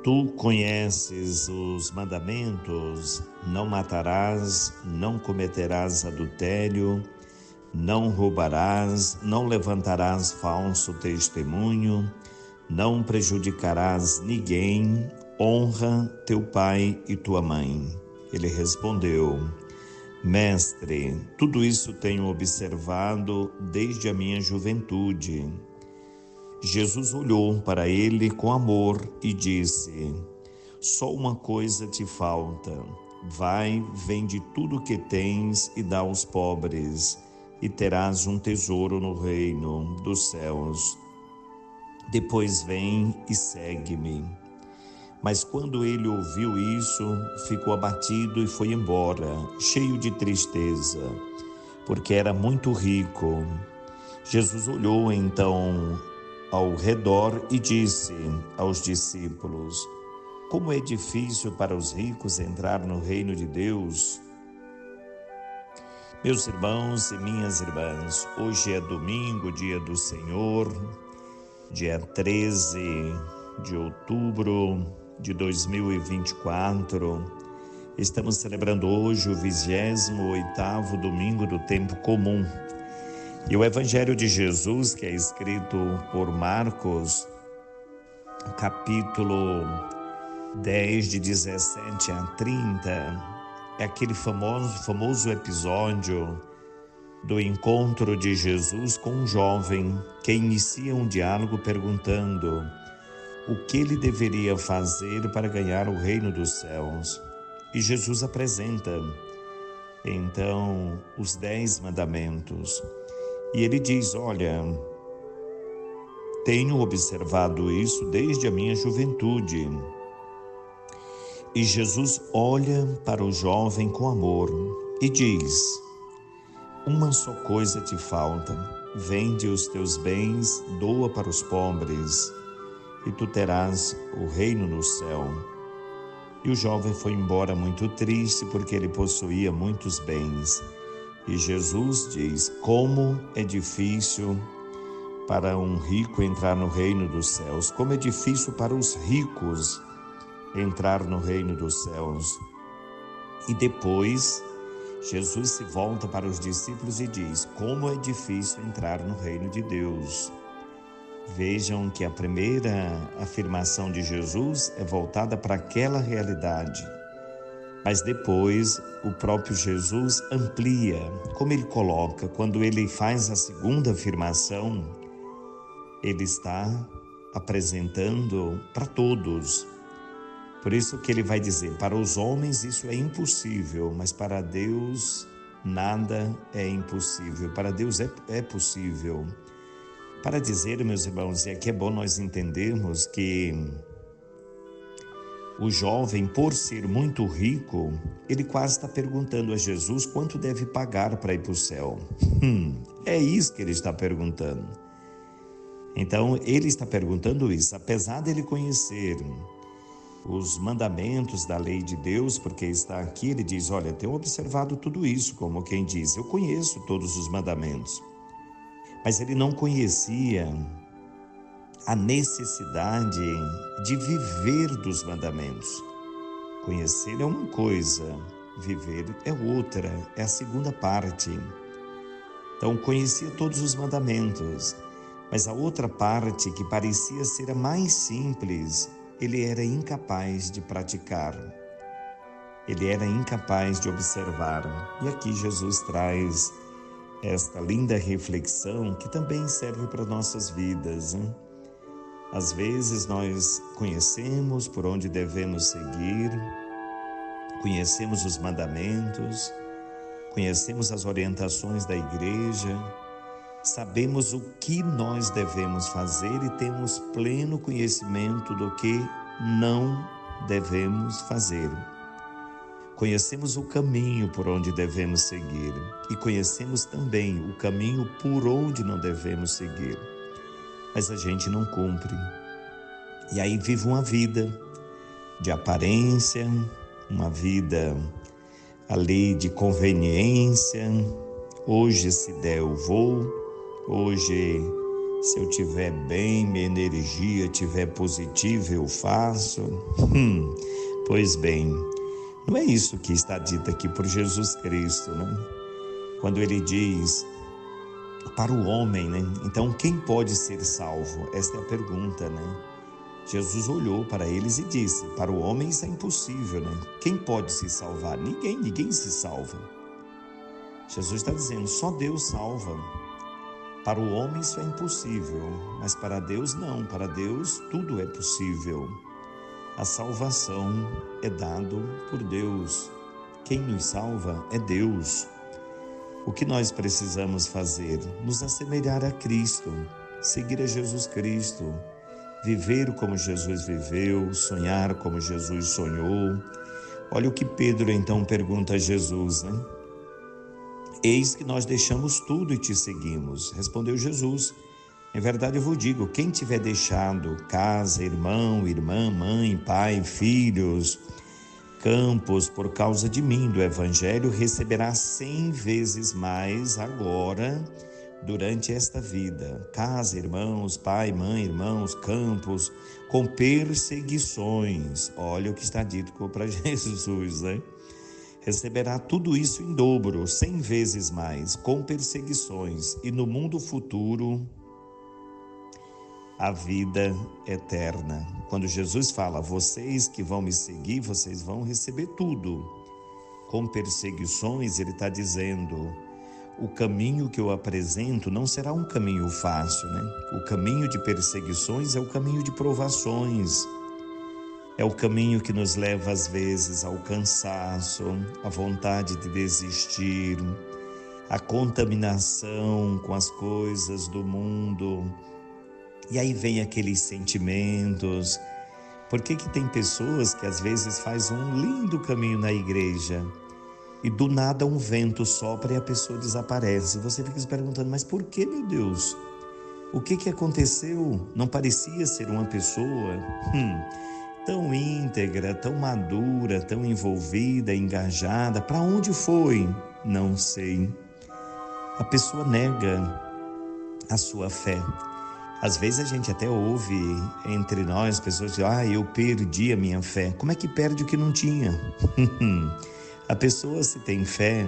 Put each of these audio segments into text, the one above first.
Tu conheces os mandamentos: não matarás, não cometerás adultério, não roubarás, não levantarás falso testemunho, não prejudicarás ninguém, honra teu pai e tua mãe. Ele respondeu: Mestre, tudo isso tenho observado desde a minha juventude. Jesus olhou para ele com amor e disse: Só uma coisa te falta. Vai, vende tudo o que tens e dá aos pobres, e terás um tesouro no reino dos céus. Depois vem e segue-me. Mas quando ele ouviu isso, ficou abatido e foi embora, cheio de tristeza, porque era muito rico. Jesus olhou então ao redor e disse aos discípulos: Como é difícil para os ricos entrar no reino de Deus. Meus irmãos e minhas irmãs, hoje é domingo, dia do Senhor, dia 13 de outubro de 2024. Estamos celebrando hoje o 28º domingo do tempo comum. E o Evangelho de Jesus, que é escrito por Marcos, capítulo 10, de 17 a 30, é aquele famoso episódio do encontro de Jesus com um jovem que inicia um diálogo perguntando o que ele deveria fazer para ganhar o reino dos céus. E Jesus apresenta, então, os 10 mandamentos. E ele diz: olha, tenho observado isso desde a minha juventude. E Jesus olha para o jovem com amor e diz: uma só coisa te falta. Vende os teus bens, doa para os pobres, e tu terás o reino no céu. E o jovem foi embora muito triste, porque ele possuía muitos bens. E Jesus diz: como é difícil para um rico entrar no reino dos céus, como é difícil para os ricos entrar no reino dos céus. E depois Jesus se volta para os discípulos e diz: como é difícil entrar no reino de Deus. Vejam que a primeira afirmação de Jesus é voltada para aquela realidade. Mas depois o próprio Jesus amplia, como ele coloca, quando ele faz a segunda afirmação, ele está apresentando para todos. Por isso que ele vai dizer: para os homens isso é impossível, mas para Deus nada é impossível. Para Deus é possível. Para dizer, meus irmãos, e aqui é bom nós entendermos que o jovem, por ser muito rico, ele quase está perguntando a Jesus quanto deve pagar para ir para o céu. É isso que ele está perguntando. Então, ele está perguntando isso, apesar dele conhecer os mandamentos da lei de Deus, porque está aqui, ele diz: olha, tenho observado tudo isso, como quem diz, eu conheço todos os mandamentos. Mas ele não conhecia a necessidade de viver dos mandamentos. Conhecer é uma coisa, viver é outra, é a segunda parte. Então, conhecia todos os mandamentos, mas a outra parte, que parecia ser a mais simples, ele era incapaz de praticar. Ele era incapaz de observar. E aqui Jesus traz esta linda reflexão que também serve para nossas vidas, hein? Às vezes nós conhecemos por onde devemos seguir, conhecemos os mandamentos, conhecemos as orientações da igreja, sabemos o que nós devemos fazer e temos pleno conhecimento do que não devemos fazer. Conhecemos o caminho por onde devemos seguir e conhecemos também o caminho por onde não devemos seguir. Mas a gente não cumpre. E aí vive uma vida de aparência, uma vida ali de conveniência. Hoje, se der, eu vou. Hoje Se eu tiver bem, minha energia tiver positiva, eu faço. Pois bem, não é isso que está dito aqui por Jesus Cristo, né? Quando ele diz para o homem, né? Então, quem pode ser salvo? Esta é a pergunta, né? Jesus olhou para eles e disse: para o homem isso é impossível, né? Quem pode se salvar? Ninguém se salva. Jesus está dizendo, só Deus salva. Para o homem isso é impossível, mas para Deus não. Para Deus tudo é possível. A salvação é dado por Deus. Quem nos salva é Deus. O que nós precisamos fazer? Nos assemelhar a Cristo, seguir a Jesus Cristo, viver como Jesus viveu, sonhar como Jesus sonhou. Olha o que Pedro então pergunta a Jesus, né? Eis que nós deixamos tudo e te seguimos. Respondeu Jesus: em verdade eu vos digo, quem tiver deixado casa, irmão, irmã, mãe, pai, filhos, campos, por causa de mim, do Evangelho, receberá 100 vezes mais agora, durante esta vida. Casa, irmãos, pai, mãe, irmãos, campos, com perseguições. Olha o que está dito para Jesus, né? Receberá tudo isso em dobro, 100 vezes mais, com perseguições, e no mundo futuro, a vida eterna. Quando Jesus fala, vocês que vão me seguir, vocês vão receber tudo. Com perseguições, ele está dizendo, o caminho que eu apresento não será um caminho fácil, né? O caminho de perseguições é o caminho de provações. É o caminho que nos leva às vezes ao cansaço, à vontade de desistir, à contaminação com as coisas do mundo. E aí vem aqueles sentimentos. Por que tem pessoas que às vezes fazem um lindo caminho na igreja e do nada um vento sopra e a pessoa desaparece? Você fica se perguntando, mas por que, meu Deus? O que aconteceu? Não parecia ser uma pessoa tão íntegra, tão madura, tão envolvida, engajada. Para onde foi? Não sei. A pessoa nega a sua fé. Às vezes a gente até ouve entre nós pessoas dizem, eu perdi a minha fé. Como é que perde o que não tinha? A pessoa, se tem fé,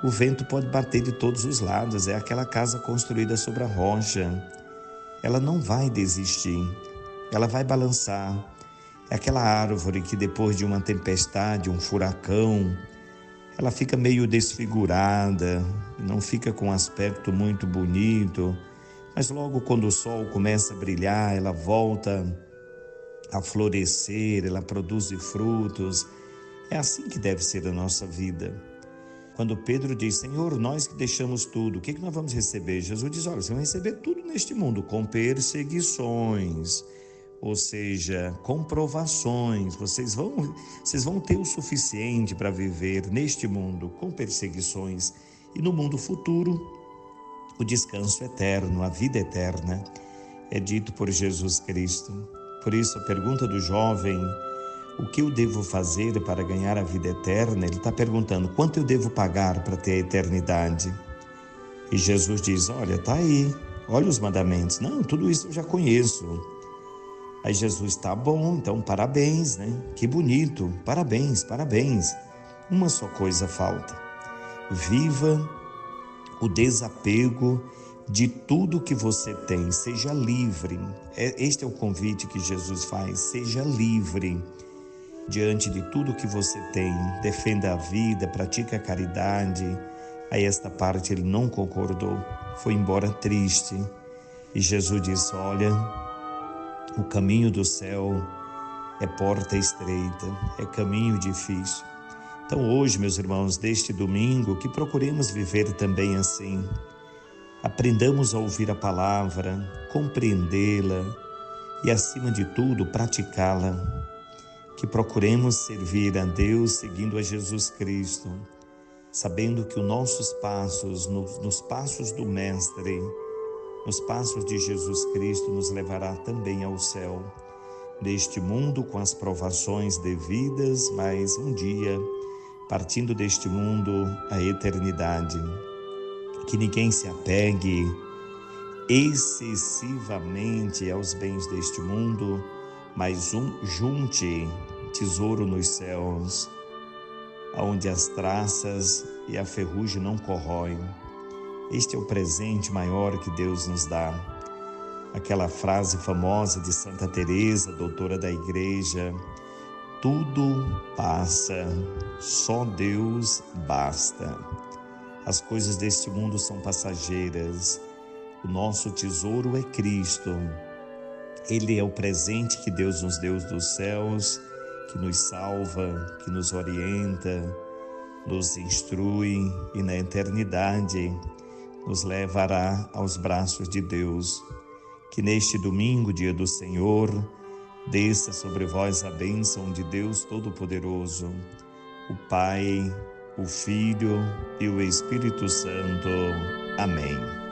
o vento pode bater de todos os lados. É aquela casa construída sobre a rocha. Ela não vai desistir. Ela vai balançar. É aquela árvore que depois de uma tempestade, um furacão, ela fica meio desfigurada, não fica com um aspecto muito bonito, mas logo quando o sol começa a brilhar, ela volta a florescer, ela produz frutos. É assim que deve ser a nossa vida. Quando Pedro diz, Senhor, nós que deixamos tudo, o que nós vamos receber? Jesus diz, olha, vocês vão receber tudo neste mundo, com perseguições, ou seja, com provações. Vocês vão ter o suficiente para viver neste mundo com perseguições, e no mundo futuro o descanso eterno, a vida eterna é dito por Jesus Cristo. Por isso a pergunta do jovem, o que eu devo fazer para ganhar a vida eterna? Ele está perguntando, quanto eu devo pagar para ter a eternidade? E Jesus diz, olha, está aí, olha os mandamentos. Não, tudo isso eu já conheço. Aí Jesus, tá bom, então parabéns, né? Que bonito, parabéns, parabéns. Uma só coisa falta. Viva o desapego de tudo que você tem, seja livre. Este é o convite que Jesus faz, seja livre diante de tudo que você tem. Defenda a vida, pratique a caridade. Aí esta parte ele não concordou, foi embora triste. E Jesus disse, olha, o caminho do céu é porta estreita, é caminho difícil. Então hoje, meus irmãos, deste domingo, que procuremos viver também assim. Aprendamos a ouvir a palavra, compreendê-la e, acima de tudo, praticá-la. Que procuremos servir a Deus seguindo a Jesus Cristo, sabendo que os nossos passos, nos passos do Mestre, nos passos de Jesus Cristo, nos levará também ao céu. Deste mundo com as provações devidas, mas um dia, partindo deste mundo, a eternidade. Que ninguém se apegue excessivamente aos bens deste mundo, mas junte tesouro nos céus, onde as traças e a ferrugem não corroem. Este é o presente maior que Deus nos dá. Aquela frase famosa de Santa Teresa, doutora da Igreja: tudo passa, só Deus basta. As coisas deste mundo são passageiras. O nosso tesouro é Cristo. Ele é o presente que Deus nos deu dos céus, que nos salva, que nos orienta, nos instrui e na eternidade nos levará aos braços de Deus. Que neste domingo, dia do Senhor, desça sobre vós a bênção de Deus Todo-Poderoso, o Pai, o Filho e o Espírito Santo. Amém.